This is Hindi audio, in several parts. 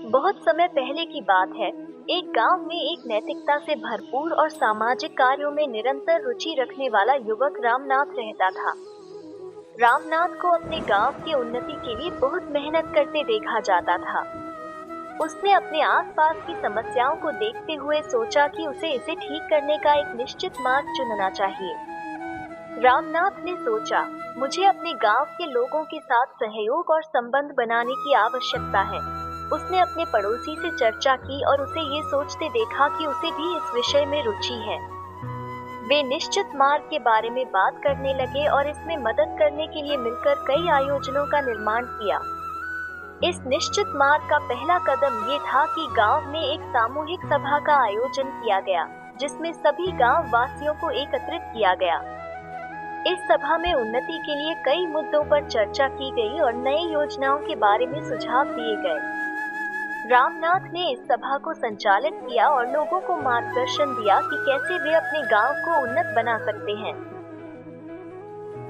बहुत समय पहले की बात है। एक गांव में एक नैतिकता से भरपूर और सामाजिक कार्यों में निरंतर रुचि रखने वाला युवक रामनाथ रहता था। रामनाथ को अपने गांव की उन्नति के लिए बहुत मेहनत करते देखा जाता था। उसने अपने आसपास की समस्याओं को देखते हुए सोचा कि उसे इसे ठीक करने का एक निश्चित मार्ग चुनना चाहिए। रामनाथ ने सोचा, मुझे अपने गांव के लोगों के साथ सहयोग और संबंध बनाने की आवश्यकता है। उसने अपने पड़ोसी से चर्चा की और उसे ये सोचते देखा कि उसे भी इस विषय में रुचि है। वे निश्चित मार्ग के बारे में बात करने लगे और इसमें मदद करने के लिए मिलकर कई आयोजनों का निर्माण किया। इस निश्चित मार्ग का पहला कदम ये था कि गांव में एक सामूहिक सभा का आयोजन किया गया, जिसमें सभी गांव वासियों को एकत्रित किया गया। इस सभा में उन्नति के लिए कई मुद्दों पर चर्चा की गई और नई योजनाओं के बारे में सुझाव दिए गए। रामनाथ ने इस सभा को संचालित किया और लोगों को मार्गदर्शन दिया कि कैसे वे अपने गांव को उन्नत बना सकते हैं।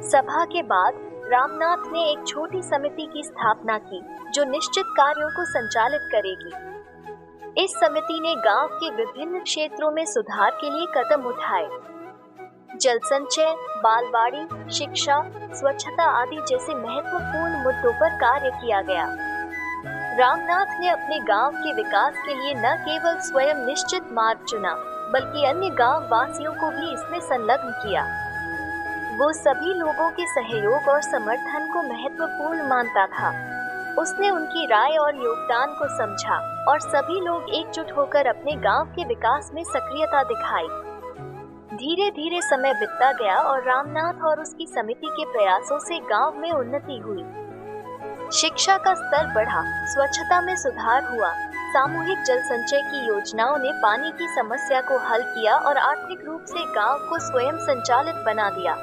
सभा के बाद रामनाथ ने एक छोटी समिति की स्थापना की, जो निश्चित कार्यों को संचालित करेगी। इस समिति ने गांव के विभिन्न क्षेत्रों में सुधार के लिए कदम उठाए। जल संचय, बालवाड़ी, शिक्षा, स्वच्छता आदि जैसे महत्वपूर्ण मुद्दों पर कार्य किया गया। रामनाथ ने अपने गांव के विकास के लिए न केवल स्वयं निश्चित मार्ग चुना, बल्कि अन्य गांव वासियों को भी इसमें संलग्न किया। वो सभी लोगों के सहयोग और समर्थन को महत्वपूर्ण मानता था। उसने उनकी राय और योगदान को समझा और सभी लोग एकजुट होकर अपने गांव के विकास में सक्रियता दिखाई। धीरे धीरे समय बीतता गया और रामनाथ और उसकी समिति के प्रयासों से गांव में उन्नति हुई। शिक्षा का स्तर बढ़ा, स्वच्छता में सुधार हुआ, सामूहिक जल संचय की योजनाओं ने पानी की समस्या को हल किया और आर्थिक रूप से गांव को स्वयं संचालित बना दिया।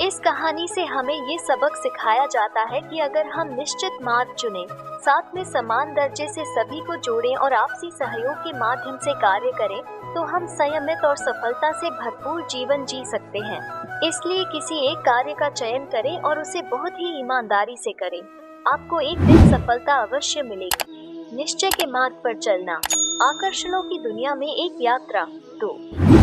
इस कहानी से हमें ये सबक सिखाया जाता है कि अगर हम निश्चित मार्ग चुनें, साथ में समान दर्जे से सभी को जोड़ें और आपसी सहयोग के माध्यम से कार्य करें, तो हम संयमित और सफलता से भरपूर जीवन जी सकते हैं। इसलिए किसी एक कार्य का चयन करें और उसे बहुत ही ईमानदारी से करें। आपको एक दिन सफलता अवश्य मिलेगी। निश्चय के मार्ग पर चलना, आकर्षणों की दुनिया में एक यात्रा। 2